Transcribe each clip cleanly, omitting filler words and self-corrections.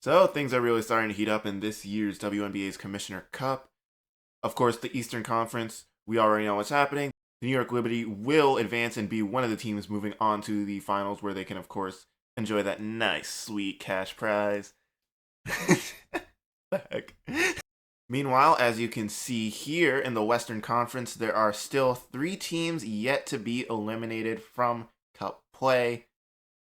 So things are really starting to heat up in this year's WNBA's Commissioner Cup. Of course, the Eastern Conference, we already know what's happening. The New York Liberty will advance and be one of the teams moving on to the finals where they can, of course, enjoy that nice, sweet cash prize. The heck? Meanwhile, as you can see here in the Western Conference, there are still three teams yet to be eliminated from Cup play: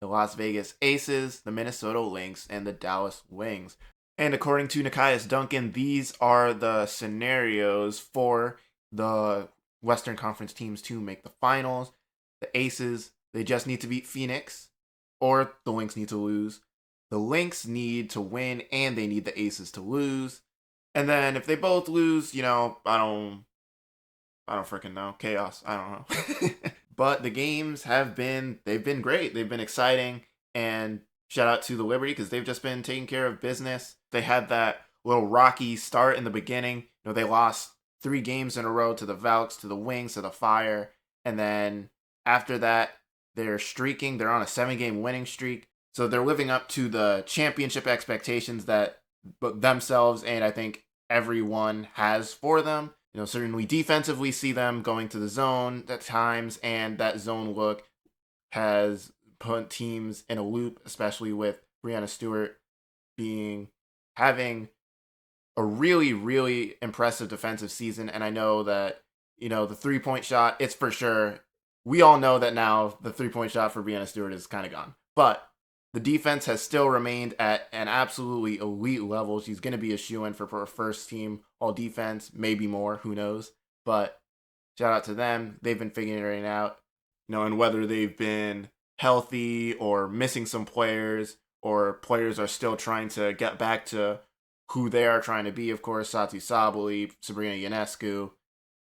the Las Vegas Aces, the Minnesota Lynx, and the Dallas Wings. And according to Nekias Duncan, these are the scenarios for the Western Conference teams to make the finals. The Aces, they just need to beat Phoenix, or the Lynx need to lose. The Lynx need to win, and they need the Aces to lose. And then if they both lose, I don't freaking know. Chaos. I don't know. But the games they've been great. They've been exciting. And shout out to the Liberty because they've just been taking care of business. They had that little rocky start in the beginning. They lost 3 games in a row to the Valks, to the Wings, to the Fire. And then after that, they're streaking. They're on a 7-game winning streak. So they're living up to the championship expectations that themselves and I think everyone has for them. Certainly defensively, see them going to the zone at times, and that zone look has put teams in a loop, especially with Breanna Stewart having a really, really impressive defensive season. And I know that, the 3-point shot, it's for sure. We all know that now the 3-point shot for Breanna Stewart is kind of gone. But the defense has still remained at an absolutely elite level. She's going to be a shoo-in for her first team all defense, maybe more, who knows. But shout out to them. They've been figuring it out. And whether they've been healthy or missing some players, or players are still trying to get back to who they are trying to be, of course, Satou Sabally, Sabrina Ionescu.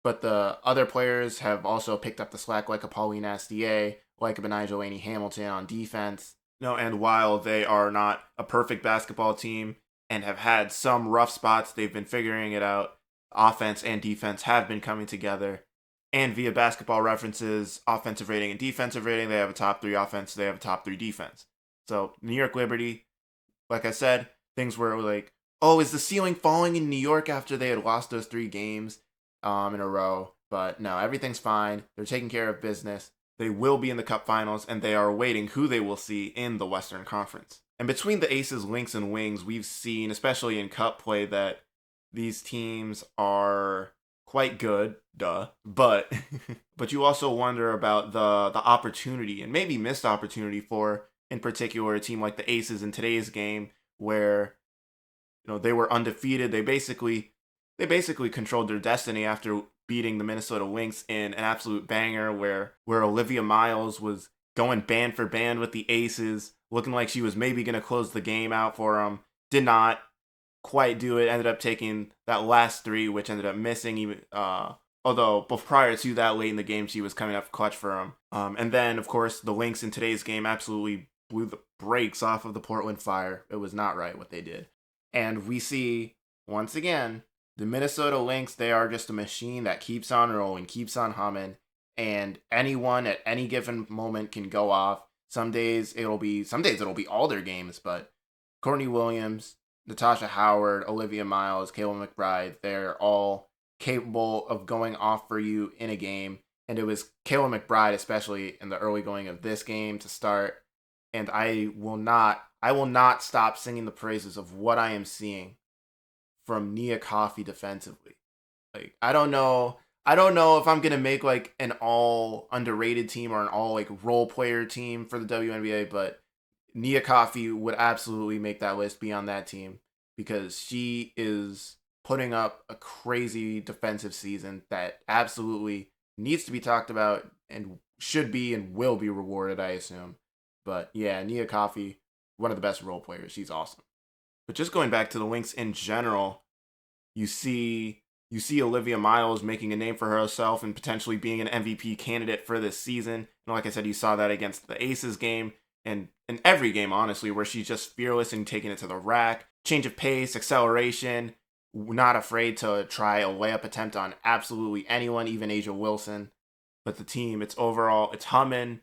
But the other players have also picked up the slack, like a Pauline Astier, like a Benigel Laney Hamilton on defense. And while they are not a perfect basketball team and have had some rough spots, they've been figuring it out. Offense and defense have been coming together. And via Basketball References, offensive rating and defensive rating, they have a top 3 offense, they have a top 3 defense. So New York Liberty, like I said, things were like, oh, is the ceiling falling in New York after they had lost those 3 games in a row? But no, everything's fine. They're taking care of business. They will be in the Cup Finals, and they are awaiting who they will see in the Western Conference. And between the Aces, Lynx, and Wings, we've seen, especially in Cup play, that these teams are quite good, but but you also wonder about the opportunity and maybe missed opportunity for, in particular, a team like the Aces in today's game, where they were undefeated. They basically controlled their destiny after beating the Minnesota Lynx in an absolute banger where Olivia Miles was going band for band with the Aces, looking like she was maybe going to close the game out for them. Did not quite do it. Ended up taking that last 3, which ended up missing. Even although prior to that, late in the game, she was coming up clutch for them. And then, of course, the Lynx in today's game absolutely blew the brakes off of the Portland Fire. It was not right what they did. And we see, once again, the Minnesota Lynx, they are just a machine that keeps on rolling, keeps on humming, and anyone at any given moment can go off. Some days it'll be all their games, but Courtney Williams, Natasha Howard, Olivia Miles, Kayla McBride, they're all capable of going off for you in a game. And it was Kayla McBride, especially in the early going of this game to start. And I will not stop singing the praises of what I am seeing from Nia Coffey defensively. Like, I don't know if I'm gonna make like an all underrated team or an all like role player team for the WNBA, but Nia Coffey would absolutely make that list, be on that team, because she is putting up a crazy defensive season that absolutely needs to be talked about and should be and will be rewarded, I assume. But yeah, Nia Coffey, one of the best role players. She's awesome. But just going back to the Lynx in general, you see Olivia Miles making a name for herself and potentially being an MVP candidate for this season. And like I said, you saw that against the Aces game and in every game, honestly, where she's just fearless and taking it to the rack. Change of pace, acceleration, not afraid to try a layup attempt on absolutely anyone, even Asia Wilson. But the team, it's humming.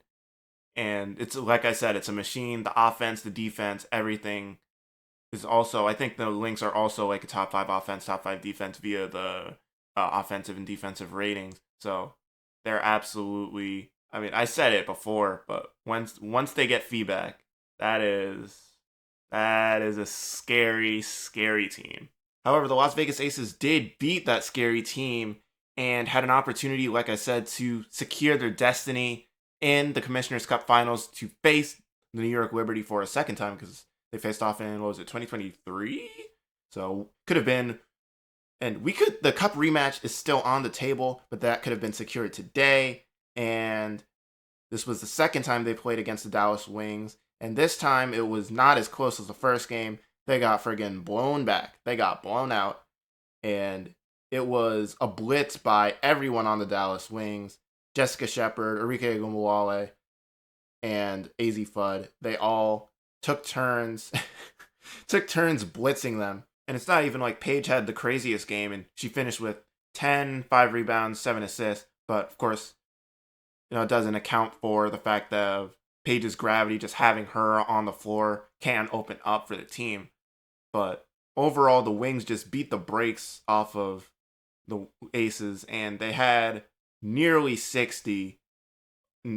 And it's, like I said, it's a machine. The offense, the defense, everything is also, I think the Lynx are also like a top 5 offense, top 5 defense via the offensive and defensive ratings. So they're absolutely, I mean, I said it before, but once they get feedback, that is a scary, scary team. However, the Las Vegas Aces did beat that scary team and had an opportunity, like I said, to secure their destiny in the Commissioner's Cup Finals to face the New York Liberty for a second time, because they faced off in, what was it, 2023? So could have been, and the cup rematch is still on the table, but that could have been secured today. And this was the second time they played against the Dallas Wings. And this time it was not as close as the first game. They got friggin' blown back. They got blown out. And it was a blitz by everyone on the Dallas Wings. Jessica Shepard, Arike Ogunbowale, and AZ Fudd. They all took turns blitzing them. And it's not even like Paige had the craziest game, and she finished with 10, 5 rebounds, 7 assists. But of course, it doesn't account for the fact that Paige's gravity, just having her on the floor, can open up for the team. But overall, the Wings just beat the brakes off of the Aces, and they had nearly 60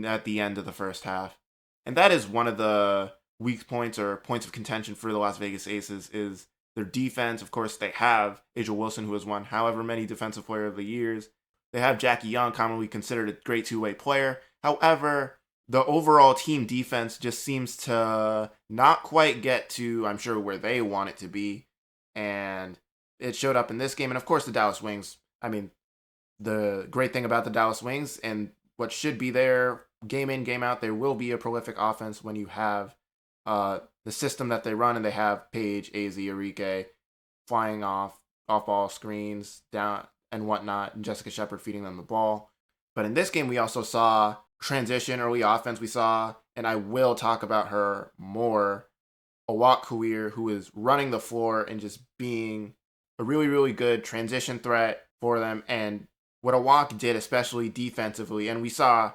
at the end of the first half. And that is one of the weak points or points of contention for the Las Vegas Aces, is their defense. Of course, they have A'ja Wilson, who has won however many Defensive Player of the Years. They have Jackie Young, commonly considered a great two-way player. However, the overall team defense just seems to not quite get to, I'm sure, where they want it to be. And it showed up in this game. And of course, the Dallas Wings, I mean, the great thing about the Dallas Wings and what should be there game in, game out, there will be a prolific offense when you have the system that they run, and they have Paige, AZ, Arike flying off ball screens down and whatnot, and Jessica Shepard feeding them the ball. But in this game, we also saw transition, early offense. We saw, and I will talk about her more, Awak Kuier, who is running the floor and just being a really, really good transition threat for them. And what Awak did, especially defensively, and we saw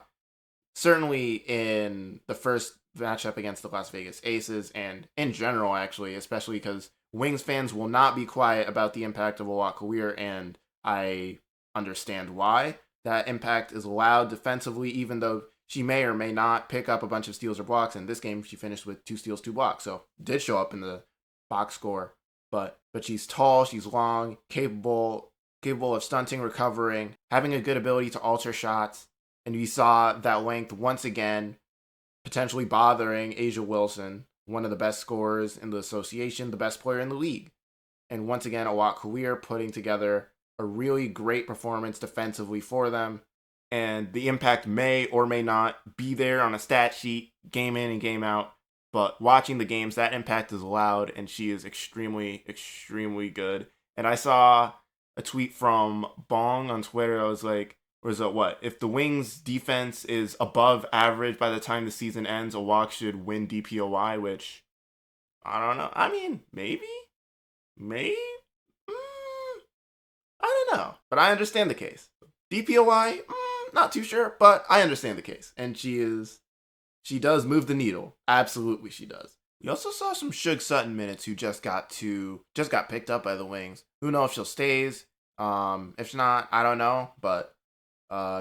certainly in the first matchup against the Las Vegas Aces, and in general, actually, especially because Wings fans will not be quiet about the impact of Awak Kuier, and I understand why. That impact is loud defensively, even though she may or may not pick up a bunch of steals or blocks. In this game, she finished with 2 steals, 2 blocks, so did show up in the box score. But she's tall, she's long, capable of stunting, recovering, having a good ability to alter shots. And we saw that length once again, potentially bothering A'ja Wilson, one of the best scorers in the association, the best player in the league. And once again, Awak Kuier putting together a really great performance defensively for them. And the impact may or may not be there on a stat sheet, game in and game out. But watching the games, that impact is loud, and she is extremely, extremely good. And I saw a tweet from Bong on Twitter. I was like, or is it what? If the Wings defense is above average by the time the season ends, Awak should win DPOY, which, I don't know. I mean, maybe? I don't know. But I understand the case. DPOY, not too sure, but I understand the case. And she does move the needle. Absolutely she does. We also saw some Shug Sutton minutes, who just got picked up by the Wings. Who knows if she'll stays? If not, I don't know, but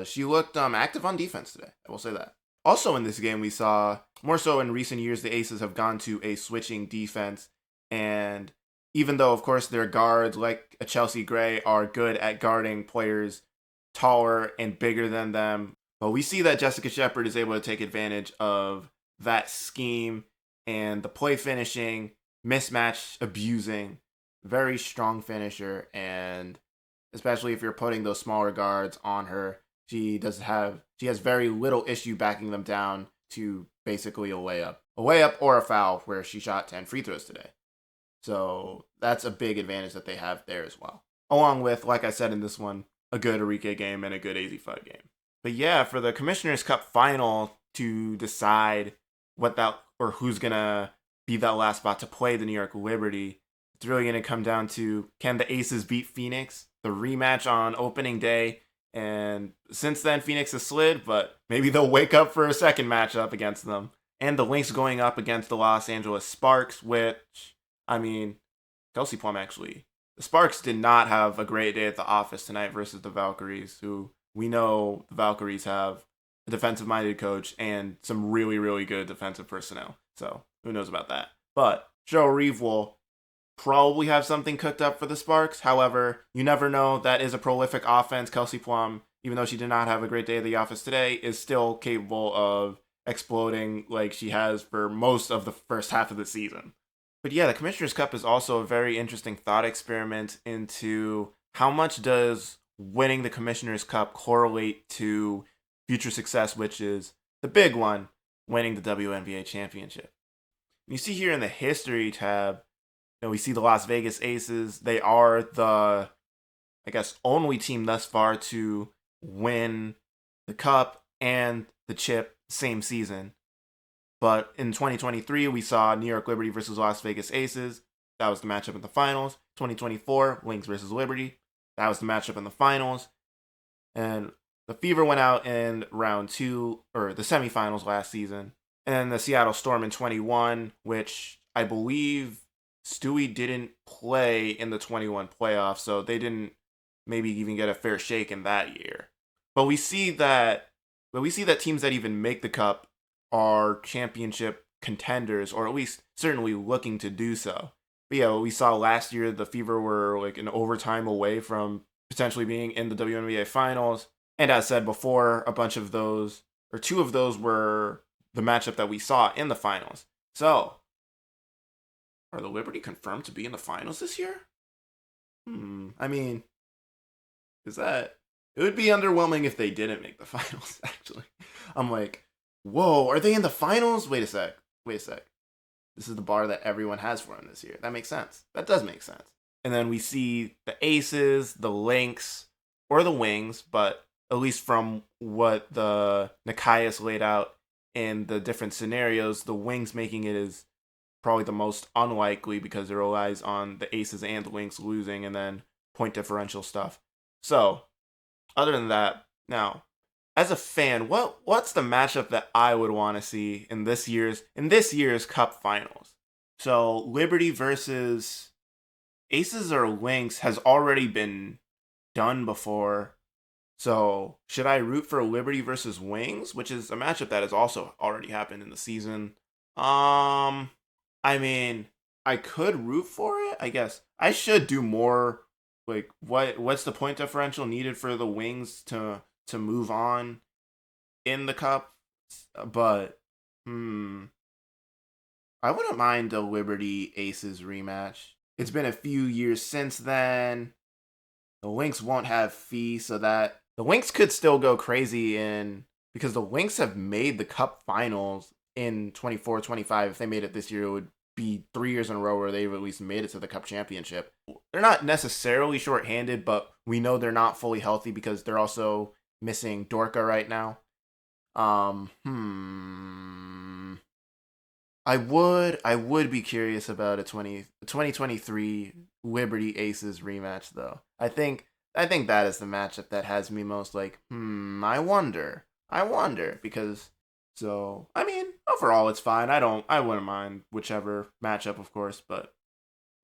she looked active on defense today. I will say that. Also in this game, we saw, more so in recent years, the Aces have gone to a switching defense. And even though, of course, their guards, like a Chelsea Gray, are good at guarding players taller and bigger than them, but we see that Jessica Shepard is able to take advantage of that scheme and the play finishing, mismatch abusing, very strong finisher. And especially if you're putting those smaller guards on her, she has very little issue backing them down to basically a layup or a foul, where she shot 10 free throws today. So that's a big advantage that they have there as well. Along with, like I said in this one, a good Arike game and a good AZ Fudd game. But yeah, for the Commissioner's Cup final to decide who's gonna be that last spot to play the New York Liberty, it's really gonna come down to, can the Aces beat Phoenix? The rematch on opening day. And since then, Phoenix has slid, but maybe they'll wake up for a second matchup against them. And the Lynx going up against the Los Angeles Sparks, which I mean, Kelsey Plum actually. The Sparks did not have a great day at the office tonight versus the Valkyries, who we know the Valkyries have a defensive minded coach and some really, really good defensive personnel. So who knows about that? But Cheryl Reeve will probably have something cooked up for the Sparks. However, you never know. That is a prolific offense. Kelsey Plum, even though she did not have a great day at the office today, is still capable of exploding like she has for most of the first half of the season. But yeah, the Commissioner's Cup is also a very interesting thought experiment into how much does winning the Commissioner's Cup correlate to future success, which is the big one, winning the WNBA championship. You see here in the history tab, we see the Las Vegas Aces. They are the, I guess, only team thus far to win the cup and the chip same season. But in 2023, we saw New York Liberty versus Las Vegas Aces. That was the matchup in the finals. 2024, Lynx versus Liberty. That was the matchup in the finals. And the Fever went out in round 2, or the semifinals last season. And then the Seattle Storm in 21, which I believe Stewie didn't play in the 21 playoffs, so they didn't maybe even get a fair shake in that year. But we see that teams that even make the cup are championship contenders, or at least certainly looking to do so. But yeah, we saw last year the Fever were like an overtime away from potentially being in the WNBA finals. And as said before, a bunch of those, or 2 of those, were the matchup that we saw in the finals. So, are the Liberty confirmed to be in the finals this year? I mean, it would be underwhelming if they didn't make the finals, actually. I'm like, whoa, are they in the finals? Wait a sec. This is the bar that everyone has for them this year. That makes sense. That does make sense. And then we see the Aces, the Lynx, or the Wings, but at least from what the Nekias laid out in the different scenarios, the Wings making it is probably the most unlikely because it relies on the Aces and the Lynx losing and then point differential stuff. So, other than that, now, as a fan, what's the matchup that I would want to see in this year's Cup Finals? So Liberty versus Aces or Lynx has already been done before. So should I root for Liberty versus Wings, which is a matchup that has also already happened in the season? I mean, I could root for it. I guess I should do more. Like, what's the point differential needed for the Wings to move on in the cup? But I wouldn't mind a Liberty Aces rematch. It's been a few years since then. The Lynx won't have Fee, so that the Lynx could still go crazy because the Lynx have made the cup finals in 24-25. If they made it this year, it would be 3 years in a row where they've at least made it to the cup championship. They're not necessarily shorthanded, but we know they're not fully healthy because they're also missing Dorka right now. I would be curious about a 2023 Liberty Aces rematch though. I think that is the matchup that has me most like, I wonder because so I mean, overall it's fine. I wouldn't mind whichever matchup, of course, but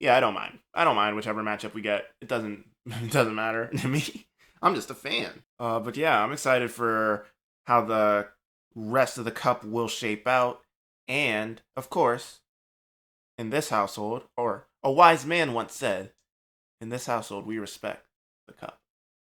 yeah, I don't mind whichever matchup we get. It doesn't matter to me. I'm just a fan. But yeah, I'm excited for how the rest of the cup will shape out. And, of course, in this household, or a wise man once said, in this household, we respect the cup.